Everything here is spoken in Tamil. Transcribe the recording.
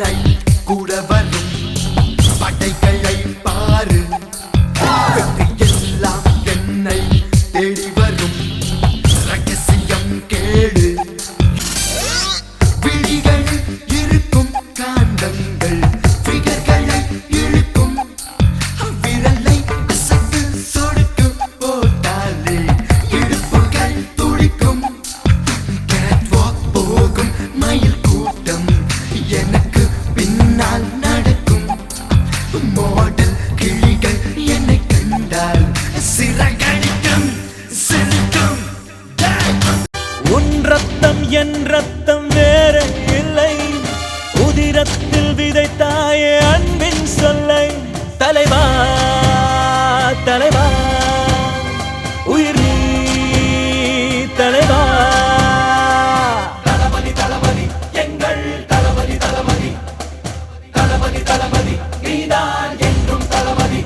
உன்னை கூட வரும் படைகளை பாரு எல்லாம் என்னை தேடி வரும் ரகசியம் கேடு விழிகள் இருக்கும் காந்தங்கள் ஃபிகர்களை இழுக்கும் விரலை அசைத்து சொடுக்கு போட்டாலே இடுப்புகள் துடிக்கும் கேட்வாக் போகும் மயில் கூட்டம் எனக்கு பின்னால் நடக்கும் மாடல் கிளிகள் என்னை கண்டால் சிறகடிக்கும் சிரிக்கும் உன் ரத்தம் என் ரத்தம் வேற இல்லை உதிரத்தில் விதைத்தாயே அன்பின் சொல்லை தலைவா தலைவா உயிர் நீ தலைவா தளபதி தளபதி எங்கள் தளபதி தளபதி தளபதி தளபதி நீதான் என்றும் தளபதி